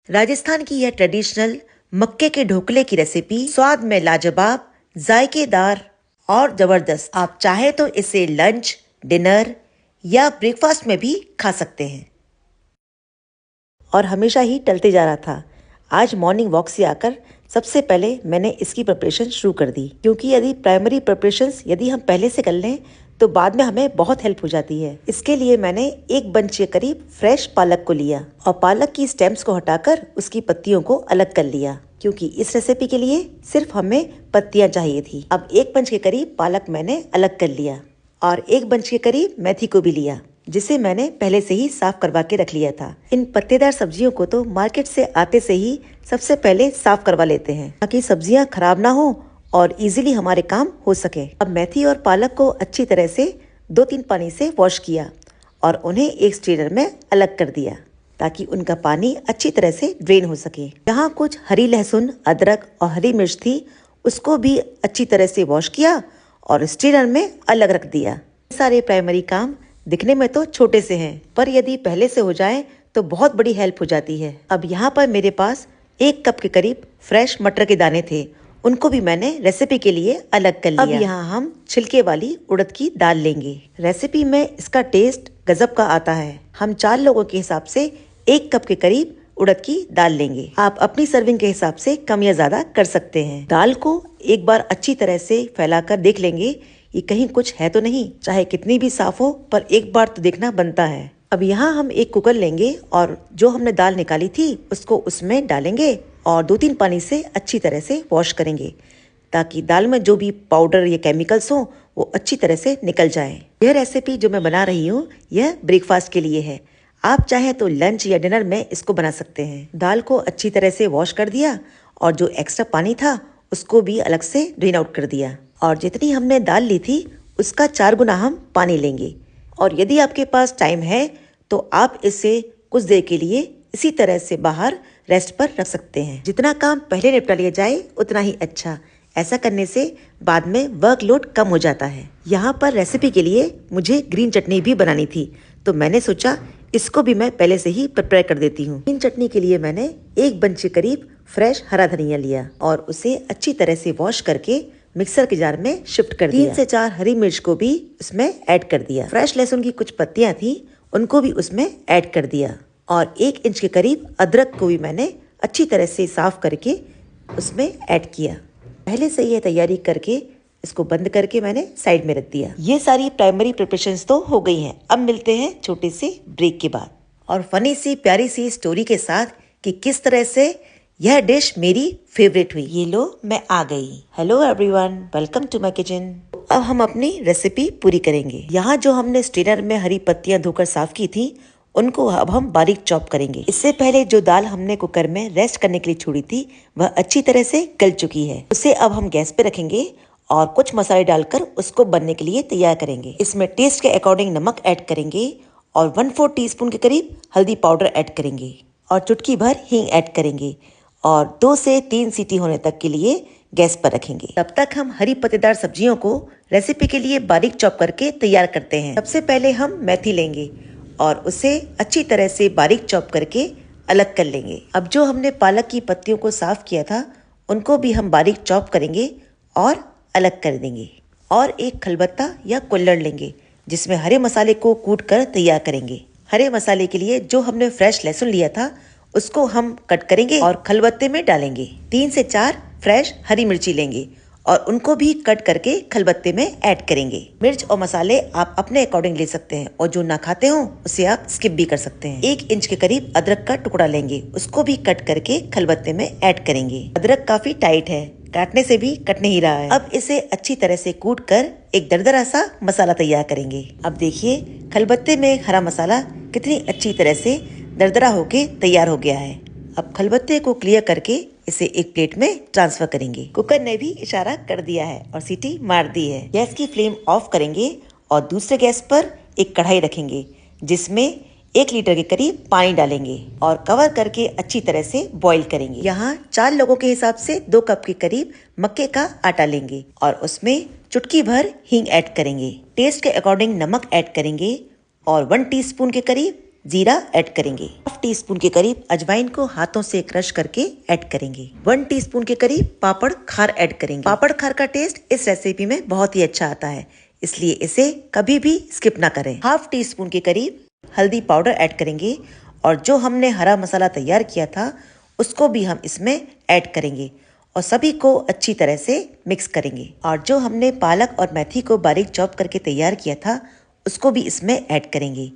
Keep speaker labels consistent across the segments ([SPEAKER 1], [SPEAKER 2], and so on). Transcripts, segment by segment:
[SPEAKER 1] राजस्थान की यह ट्रेडिशनल मक्के के ढोकले की रेसिपी स्वाद में लाजवाब, जायकेदार और जबरदस्त। आप चाहे तो इसे लंच, डिनर या ब्रेकफास्ट में भी खा सकते हैं। और हमेशा ही टलते जा रहा था। आज मॉर्निंग वॉक से आकर सबसे पहले मैंने इसकी प्रिपरेशन शुरू कर दी, क्योंकि यदि प्राइमरी प्रिपरेशंस यदि हम पहले से कर लें तो बाद में हमें बहुत हेल्प हो जाती है। इसके लिए मैंने एक बंच के करीब फ्रेश पालक को लिया और पालक की स्टेम्स को हटाकर उसकी पत्तियों को अलग कर लिया, क्योंकि इस रेसिपी के लिए सिर्फ हमें पत्तियां चाहिए थी। अब एक बंच के करीब पालक मैंने अलग कर लिया और एक बंच के करीब मेथी को भी लिया, जिसे मैंने पहले से ही साफ करवा के रख लिया था। इन पत्तेदार सब्जियों को तो मार्केट से आते से ही सबसे पहले साफ करवा लेते हैं, ताकि सब्जियां खराब ना हो और इजीली हमारे काम हो सके। अब मेथी और पालक को अच्छी तरह से 2-3 पानी से वॉश किया और उन्हें एक स्ट्रेनर में अलग कर दिया, ताकि उनका पानी अच्छी तरह से ड्रेन हो सके। यहाँ कुछ हरी लहसुन, अदरक और हरी मिर्च थी, उसको भी अच्छी तरह से वॉश किया और स्ट्रेनर में अलग रख दिया। सारे प्राइमरी काम दिखने में तो छोटे से हैं, पर यदि पहले से हो जाए तो बहुत बड़ी हेल्प हो जाती है। अब यहाँ पर मेरे पास 1 कप के करीब फ्रेश मटर के दाने थे, उनको भी मैंने रेसिपी के लिए अलग कर लिया। अब यहाँ हम छिलके वाली उड़द की दाल लेंगे। रेसिपी में इसका टेस्ट गजब का आता है। हम 4 लोगों के हिसाब से 1 कप के करीब उड़द की दाल लेंगे। आप अपनी सर्विंग के हिसाब से कम या ज्यादा कर सकते हैं। दाल को एक बार अच्छी तरह से फैलाकर देख लेंगे ये कहीं कुछ है तो नहीं। चाहे कितनी भी साफ हो, पर एक बार तो देखना बनता है। अब यहाँ हम एक कुकर लेंगे और जो हमने दाल निकाली थी उसको उसमें डालेंगे और 2-3 पानी से अच्छी तरह से वॉश करेंगे, ताकि दाल में जो भी पाउडर या केमिकल्स हो वो अच्छी तरह से निकल जाए। यह रेसिपी जो मैं बना रही हूँ यह ब्रेकफास्ट के लिए है। आप चाहे तो लंच या डिनर में इसको बना सकते हैं। दाल को अच्छी तरह से वॉश कर दिया और जो एक्स्ट्रा पानी था उसको भी अलग से ड्रेन आउट कर दिया, और जितनी हमने दाल ली थी उसका 4 गुना हम पानी लेंगे। और यदि आपके पास टाइम है तो आप इसे कुछ देर के लिए इसी तरह से बाहर रेस्ट पर रख सकते हैं। जितना काम पहले निपटा लिया जाए उतना ही अच्छा। ऐसा करने से बाद में वर्कलोड कम हो जाता है। यहाँ पर रेसिपी के लिए मुझे ग्रीन चटनी भी बनानी थी, तो मैंने सोचा इसको भी मैं पहले से ही प्रिपेयर कर देती हूँ। ग्रीन चटनी के लिए मैंने 1 बंच के करीब फ्रेश हरा धनिया लिया और उसे अच्छी तरह से वॉश करके मिक्सर के जार में शिफ्ट कर दिया। 3 से 4 हरी मिर्च को भी उसमें ऐड कर दिया। फ्रेश लहसुन की कुछ पत्तियां थी, उनको भी उसमें ऐड कर दिया और 1 इंच के करीब अदरक को भी मैंने अच्छी तरह से साफ करके उसमें ऐड किया। पहले से यह तैयारी करके इसको बंद करके मैंने साइड में रख दिया। ये सारी प्राइमरी प्रिपरेशंस तो हो गई हैं। अब मिलते हैं छोटे से ब्रेक के बाद और फनी सी प्यारी सी स्टोरी के साथ कि किस तरह से यह डिश मेरी फेवरेट हुई। ये लो मैं आ गई। Hello everyone, welcome to my kitchen. अब हम अपनी रेसिपी पूरी करेंगे। यहाँ जो हमने स्ट्रेनर में हरी पत्तियां धोकर साफ की थी उनको अब हम बारीक चॉप करेंगे। इससे पहले जो दाल हमने कुकर में रेस्ट करने के लिए छोड़ी थी वह अच्छी तरह से गल चुकी है। उसे अब हम गैस पे रखेंगे और कुछ मसाले डालकर उसको बनने के लिए तैयार करेंगे। इसमें टेस्ट के अकॉर्डिंग नमक ऐड करेंगे और 1/4 टीस्पून के करीब हल्दी पाउडर ऐड करेंगे और चुटकी भर हींग ऐड करेंगे और 2 से 3 सीटी होने तक के लिए गैस पर रखेंगे। तब तक हम हरी पत्तेदार सब्जियों को रेसिपी के लिए बारीक चॉप करके तैयार करते हैं। सबसे पहले हम मेथी लेंगे और उसे अच्छी तरह से बारीक चॉप करके अलग कर लेंगे। अब जो हमने पालक की पत्तियों को साफ किया था उनको भी हम बारीक चॉप करेंगे और अलग कर देंगे। और एक खलबत्ता या कुल्हड़ लेंगे जिसमें हरे मसाले को कूट कर तैयार करेंगे। हरे मसाले के लिए जो हमने फ्रेश लहसुन लिया था उसको हम कट करेंगे और खलबत्ते में डालेंगे। 3 से 4 फ्रेश हरी मिर्ची लेंगे और उनको भी कट करके खलबत्ते में ऐड करेंगे। मिर्च और मसाले आप अपने अकॉर्डिंग ले सकते हैं और जो ना खाते हो उसे आप स्किप भी कर सकते हैं। 1 इंच के करीब अदरक का टुकड़ा लेंगे, उसको भी कट करके खलबत्ते में ऐड करेंगे। अदरक काफी टाइट है, काटने से भी कट नहीं रहा है। अब इसे अच्छी तरह से कूट कर एक दरदरा सा मसाला तैयार करेंगे। अब देखिए खलबत्ते में हरा मसाला कितनी अच्छी तरह से दरदरा होके तैयार हो गया है। अब खलबत्ते को क्लियर करके इसे एक प्लेट में ट्रांसफर करेंगे। कुकर ने भी इशारा कर दिया है और सीटी मार दी है। गैस की फ्लेम ऑफ करेंगे और दूसरे गैस पर एक कढ़ाई रखेंगे जिसमें 1 लीटर के करीब पानी डालेंगे और कवर करके अच्छी तरह से बॉईल करेंगे। यहाँ 4 लोगों के हिसाब से 2 कप के करीब मक्के का आटा लेंगे और उसमें चुटकी भर हींग ऐड करेंगे। टेस्ट के अकॉर्डिंग नमक ऐड करेंगे और 1 टीस्पून के करीब जीरा ऐड करेंगे। हाफ टी स्पून के करीब अजवाइन को हाथों से क्रश करके ऐड करेंगे। 1 टीस्पून के करीब पापड़ खार ऐड करेंगे। पापड़ खार का टेस्ट इस रेसिपी में बहुत ही अच्छा आता है, इसलिए इसे कभी भी स्किप ना करें। हाफ टी स्पून के करीब हल्दी पाउडर ऐड करेंगे और जो हमने हरा मसाला तैयार किया था उसको भी हम इसमें ऐड करेंगे और सभी को अच्छी तरह से मिक्स करेंगे। और जो हमने पालक और मेथी को बारीक चॉप करके तैयार किया था उसको भी इसमें ऐड करेंगे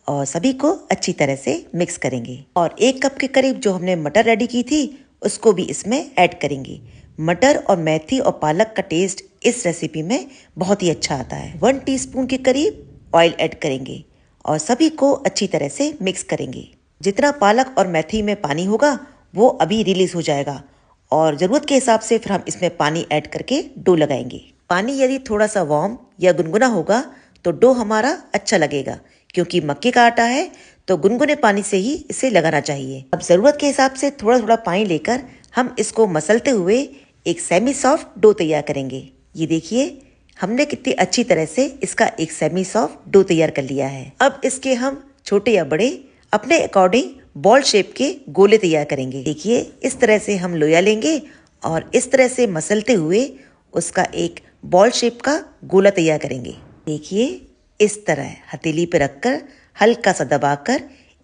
[SPEAKER 1] और सभी को अच्छी तरह से मिक्स करेंगे। और 1 कप के करीब जो हमने मटर रेडी की थी उसको भी इसमें ऐड करेंगे। मटर और मेथी और पालक का टेस्ट इस रेसिपी में बहुत ही अच्छा आता है। 1 टीस्पून के करीब ऑयल ऐड करेंगे और सभी को अच्छी तरह से मिक्स करेंगे। जितना पालक और मेथी में पानी होगा वो अभी रिलीज हो जाएगा और ज़रूरत के हिसाब से फिर हम इसमें पानी ऐड करके डो लगाएंगे। पानी यदि थोड़ा सा वार्म या गुनगुना होगा तो डो हमारा अच्छा लगेगा, क्योंकि मक्के का आटा है तो गुनगुने पानी से ही इसे लगाना चाहिए। अब ज़रूरत के हिसाब से थोड़ा थोड़ा पानी लेकर हम इसको मसलते हुए एक सेमी सॉफ्ट डो तैयार करेंगे। ये देखिए हमने कितनी अच्छी तरह से इसका एक सेमी सॉफ्ट डो तैयार कर लिया है। अब इसके हम छोटे या बड़े अपने अकॉर्डिंग बॉल शेप के गोले तैयार करेंगे। देखिए इस तरह से हम लोया लेंगे और इस तरह से मसलते हुए उसका एक बॉल शेप का गोला तैयार करेंगे। देखिए इस तरह हथेली पे रखकर हल्का सा दबाकर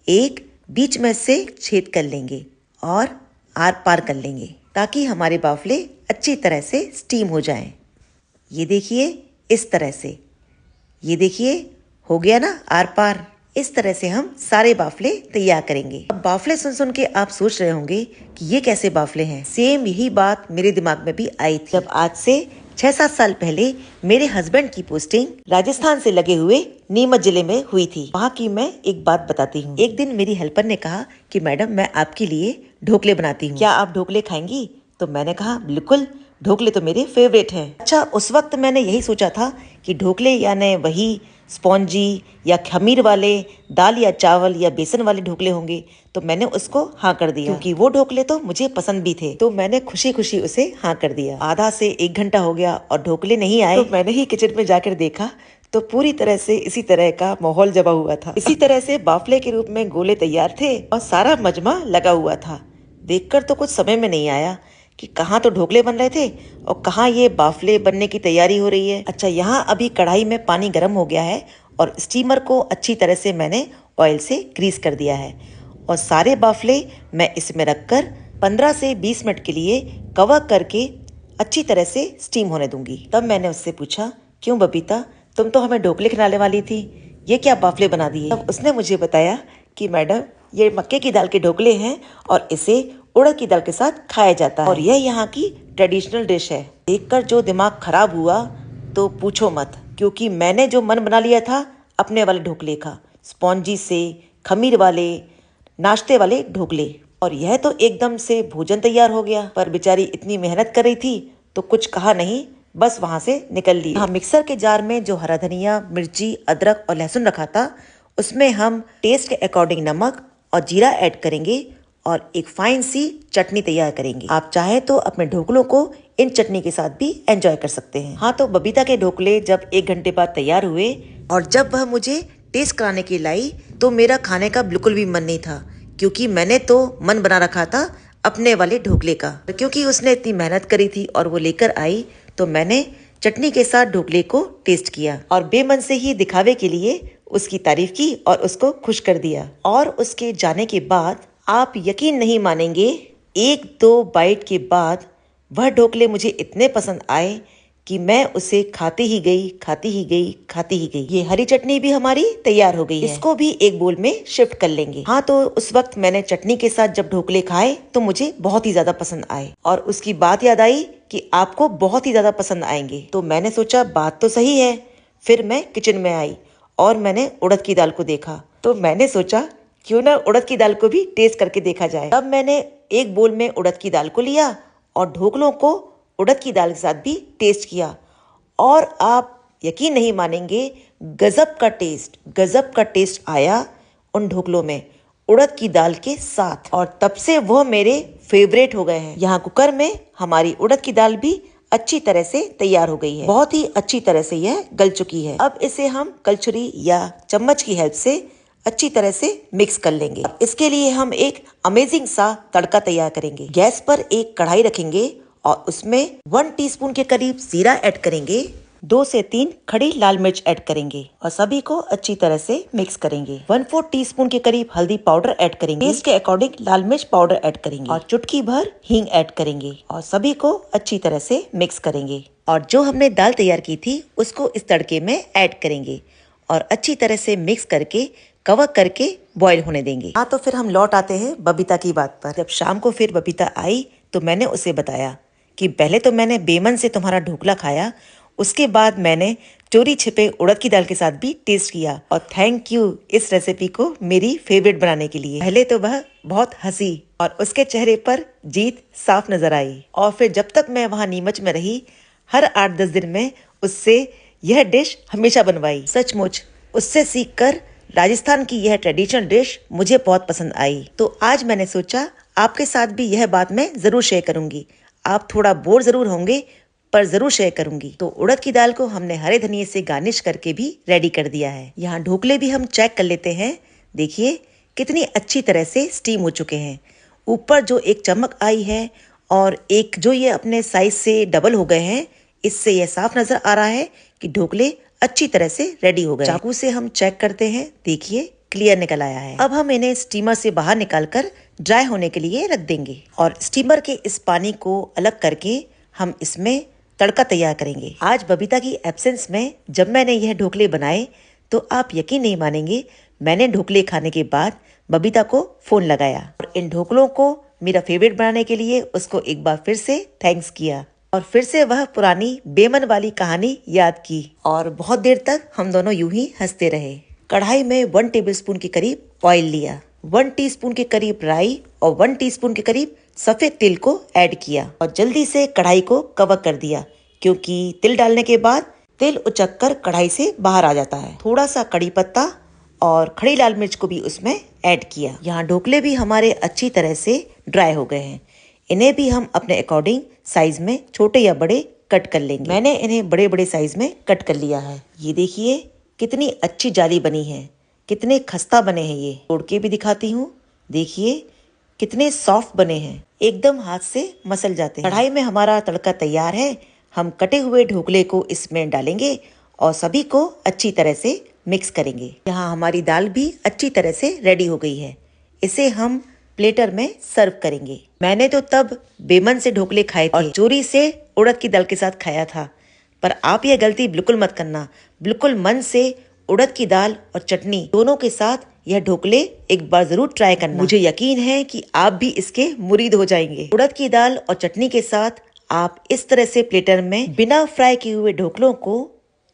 [SPEAKER 1] एक बीच में से छेद कर लेंगे और आर पार कर लेंगे ताकि हमारे बाफले अच्छी तरह से स्टीम हो जाएं। ये देखिए इस तरह से, ये देखिए हो गया ना आर पार। इस तरह से हम सारे बाफले तैयार करेंगे। अब बाफले सुन सुन के आप सोच रहे होंगे कि ये कैसे बाफले हैं। सेम यही बात मेरे दिमाग में भी आई थी जब आज से 6-7 साल पहले मेरे हस्बैंड की पोस्टिंग राजस्थान से लगे हुए नीमच जिले में हुई थी। वहाँ की मैं एक बात बताती हूँ। एक दिन मेरी हेल्पर ने कहा कि मैडम मैं आपके लिए ढोकले बनाती हूँ, क्या आप ढोकले खाएंगी? तो मैंने कहा बिल्कुल, ढोकले तो मेरे फेवरेट हैं। अच्छा उस वक्त मैंने यही सोचा था कि ढोकले यानी वही स्पॉन्जी या खमीर वाले दाल या चावल या बेसन वाले ढोकले होंगे, तो मैंने उसको हाँ कर दिया क्योंकि वो ढोकले तो मुझे पसंद भी थे। तो मैंने खुशी खुशी उसे हाँ कर दिया। आधा से 1 घंटा हो गया और ढोकले नहीं आए। तो मैंने ही किचन में जाकर देखा तो पूरी तरह से इसी तरह का माहौल जमा हुआ था। इसी तरह से बाफले के रूप में गोले तैयार थे और सारा मजमा लगा हुआ था। देखकर तो कुछ समझ में नहीं आया कि कहाँ तो ढोकले बन रहे थे और कहाँ ये बाफले बनने की तैयारी हो रही है। अच्छा यहाँ अभी कढ़ाई में पानी गर्म हो गया है और स्टीमर को अच्छी तरह से मैंने ऑयल से ग्रीस कर दिया है और सारे बाफले मैं इसमें रखकर 15 से 20 मिनट के लिए कवर करके अच्छी तरह से स्टीम होने दूंगी। तब मैंने उससे पूछा, क्यों बबीता, तुम तो हमें ढोकले खिलाने वाली थी, ये क्या बाफले बना दिए? तब उसने मुझे बताया कि मैडम ये मक्के की दाल के ढोकले हैं और इसे उड़द की दाल के साथ खाया जाता है और यह यहाँ की ट्रेडिशनल डिश है। देखकर जो दिमाग खराब हुआ तो पूछो मत, क्योंकि मैंने जो मन बना लिया था अपने वाले ढोकले का, स्पॉन्जी से खमीर वाले नाश्ते वाले ढोकले, और यह तो एकदम से भोजन तैयार हो गया। पर बेचारी इतनी मेहनत कर रही थी तो कुछ कहा नहीं, बस वहां से निकल ली। हाँ, मिक्सर के जार में जो हरा धनिया, मिर्ची, अदरक और लहसुन रखा था उसमें हम टेस्ट के अकॉर्डिंग नमक और जीरा ऐड करेंगे और एक फाइन सी चटनी तैयार करेंगे। आप चाहे तो अपने ढोकलों को इन चटनी के साथ भी एंजॉय कर सकते हैं। हाँ, तो बबीता के ढोकले जब 1 घंटे बाद तैयार हुए और जब वह मुझे टेस्ट कराने के लाई तो मेरा खाने का बिल्कुल भी मन नहीं था, क्योंकि मैंने तो मन बना रखा था अपने वाले ढोकले का। क्योंकि उसने इतनी मेहनत करी थी और वो लेकर आई तो मैंने चटनी के साथ ढोकले को टेस्ट किया और बेमन से ही दिखावे के लिए उसकी तारीफ की और उसको खुश कर दिया। और उसके जाने के बाद आप यकीन नहीं मानेंगे, 1-2 बाइट के बाद वह ढोकले मुझे इतने पसंद आए कि मैं उसे खाती ही गई, खाती ही गई, खाती ही गई। ये हरी चटनी भी हमारी तैयार हो गई है, इसको भी एक बोल में शिफ्ट कर लेंगे। हाँ, तो उस वक्त मैंने चटनी के साथ जब ढोकले खाए तो मुझे बहुत ही ज्यादा पसंद आए और उसकी बात याद आई कि आपको बहुत ही ज्यादा पसंद आएंगे। तो मैंने सोचा बात तो सही है। फिर मैं किचन में आई और मैंने उड़द की दाल को देखा, तो मैंने सोचा क्यों ना उड़द की दाल को भी टेस्ट करके देखा जाए। तब मैंने एक बोल में उड़द की दाल को लिया और ढोकलों को उड़द की दाल के साथ भी टेस्ट किया और आप यकीन नहीं मानेंगे, गजब का टेस्ट आया उन ढोकलों में उड़द की दाल के साथ, और तब से वह मेरे फेवरेट हो गए हैं। यहाँ कुकर में हमारी उड़द की दाल भी अच्छी तरह से तैयार हो गई है, बहुत ही अच्छी तरह से यह गल चुकी है। अब इसे हम कलछुरी या चम्मच की हेल्प से अच्छी तरह से मिक्स कर लेंगे। इसके लिए हम एक अमेजिंग सा तड़का तैयार करेंगे। गैस पर एक कढ़ाई रखेंगे और उसमें 1 टीस्पून के करीब जीरा ऐड करेंगे, 2 से 3 खड़ी लाल मिर्च ऐड करेंगे और सभी को अच्छी तरह से मिक्स करेंगे। 1/4 टीस्पून के करीब हल्दी पाउडर ऐड करेंगे, टेस्ट के अकॉर्डिंग लाल मिर्च पाउडर ऐड करेंगे और चुटकी भर हींग ऐड करेंगे और सभी को अच्छी तरह से मिक्स करेंगे। और जो हमने दाल तैयार की थी उसको इस तड़के में ऐड करेंगे और अच्छी तरह से मिक्स करके कवर करके बॉईल होने देंगे। हाँ, तो फिर हम लौट आते हैं बबीता की बात पर। जब शाम को फिर बबीता आई तो मैंने उसे बताया कि पहले तो मैंने बेमन से तुम्हारा ढोकला खाया, उसके बाद मैंने चोरी छिपे उड़द की दाल के साथ भी टेस्ट किया और थैंक यू इस रेसिपी को मेरी फेवरेट बनाने के लिए। पहले तो वह बहुत हंसी और उसके चेहरे पर जीत साफ नजर आई और फिर जब तक मैं वहाँ नीमच में रही हर 8-10 दिन में उससे यह डिश हमेशा बनवाई। सचमुच उससे सीखकर राजस्थान की यह ट्रेडिशनल डिश मुझे बहुत पसंद आई। तो आज मैंने सोचा आपके साथ भी यह बात मैं जरूर शेयर करूंगी। आप थोड़ा बोर जरूर होंगे पर जरूर शेयर करूंगी। तो उड़द की दाल को हमने हरे धनिये से गार्निश करके भी रेडी कर दिया है। यहाँ ढोकले भी हम चेक कर लेते हैं। देखिए कितनी अच्छी तरह से स्टीम हो चुके हैं। ऊपर जो एक चमक आई है और एक जो ये अपने साइज से डबल हो गए हैं, इससे यह साफ नजर आ रहा है कि ढोकले अच्छी तरह से रेडी हो गए। चाकू से हम चेक करते हैं, देखिए क्लियर निकल आया है। अब हम इन्हें स्टीमर से बाहर निकालकर ड्राई होने के लिए रख देंगे और स्टीमर के इस पानी को अलग करके हम इसमें तड़का तैयार करेंगे। आज बबीता की एब्सेंस में जब मैंने यह ढोकले बनाए तो आप यकीन नहीं मानेंगे, मैंने ढोकले खाने के बाद बबीता को फोन लगाया और इन ढोकलों को मेरा फेवरेट बनाने के लिए उसको एक बार फिर से थैंक्स किया और फिर से वह पुरानी बेमन वाली कहानी याद की और बहुत देर तक हम दोनों यूं ही हंसते रहे। कढ़ाई में 1 टेबलस्पून के करीब ऑयल लिया, 1 टीस्पून के करीब राई और 1 टीस्पून के करीब सफेद तिल को ऐड किया और जल्दी से कढ़ाई को कवर कर दिया क्योंकि तिल डालने के बाद तिल उचक कर कढ़ाई से बाहर आ जाता है। थोड़ा सा कड़ी पत्ता और खड़ी लाल मिर्च को भी उसमें ऐड किया। यहाँ ढोकले भी हमारे अच्छी तरह से ड्राई हो गए हैं। इन्हें भी हम अपने अकॉर्डिंग साइज में छोटे या बड़े कट कर लेंगे। मैंने इन्हें बड़े बड़े साइज में कट कर लिया है। ये देखिए कितनी अच्छी जाली बनी है, कितने खस्ता बने हैं। ये तोड़ के भी दिखाती हूँ, देखिए कितने सॉफ्ट बने हैं, एकदम हाथ से मसल जाते हैं। कढ़ाई में हमारा तड़का तैयार है। हम कटे हुए ढोकले को इसमें डालेंगे और सभी को अच्छी तरह से मिक्स करेंगे। यहाँ हमारी दाल भी अच्छी तरह से रेडी हो गई है। इसे हम प्लेटर में सर्व करेंगे। मैंने तो तब बेमन से ढोकले खाए थे और चोरी से उड़द की दाल के साथ खाया था, पर आप यह गलती बिल्कुल मत करना। बिल्कुल मन से उड़द की दाल और चटनी दोनों के साथ यह ढोकले एक बार जरूर ट्राई करना। मुझे यकीन है कि आप भी इसके मुरीद हो जाएंगे। उड़द की दाल और चटनी के साथ आप इस तरह से प्लेटर में बिना फ्राई किए हुए ढोकलों को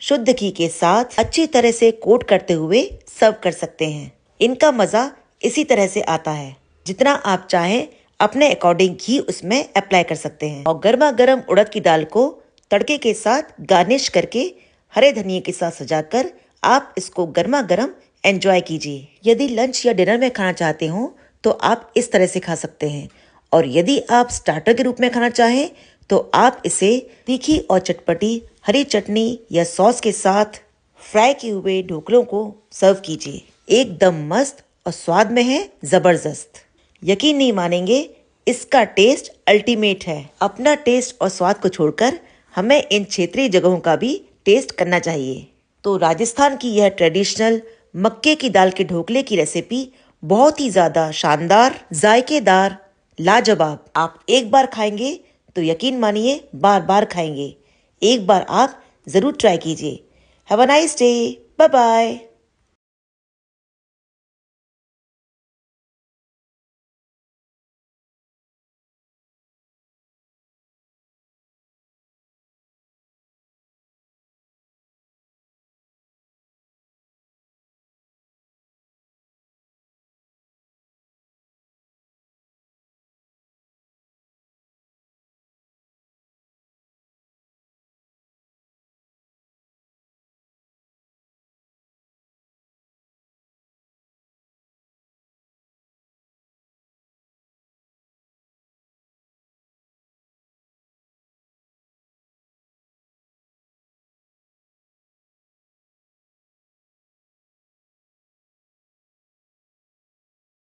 [SPEAKER 1] शुद्ध घी के साथ अच्छी तरह से कोट करते हुए सर्व कर सकते हैं। इनका मजा इसी तरह से आता है। जितना आप चाहें अपने अकॉर्डिंग घी उसमें अप्लाई कर सकते हैं और गर्मा गर्म उड़द की दाल को तड़के के साथ गार्निश करके हरे धनिये के साथ सजाकर आप इसको गर्मा गर्म एंजॉय कीजिए। यदि लंच या डिनर में खाना चाहते हो तो आप इस तरह से खा सकते हैं और यदि आप स्टार्टर के रूप में खाना चाहें तो आप इसे तीखी और चटपटी हरी चटनी या सॉस के साथ फ्राई किए हुए ढोकलों को सर्व कीजिए। एकदम मस्त और स्वाद में है जबरदस्त। यकीन नहीं मानेंगे, इसका टेस्ट अल्टीमेट है। अपना टेस्ट और स्वाद को छोड़कर हमें इन क्षेत्रीय जगहों का भी टेस्ट करना चाहिए। तो राजस्थान की यह ट्रेडिशनल मक्के की दाल के ढोकले की रेसिपी बहुत ही ज्यादा शानदार, जायकेदार, लाजवाब। आप एक बार खाएंगे तो यकीन मानिए बार बार खाएंगे। एक बार आप जरूर ट्राई कीजिए। Have a nice day, bye bye.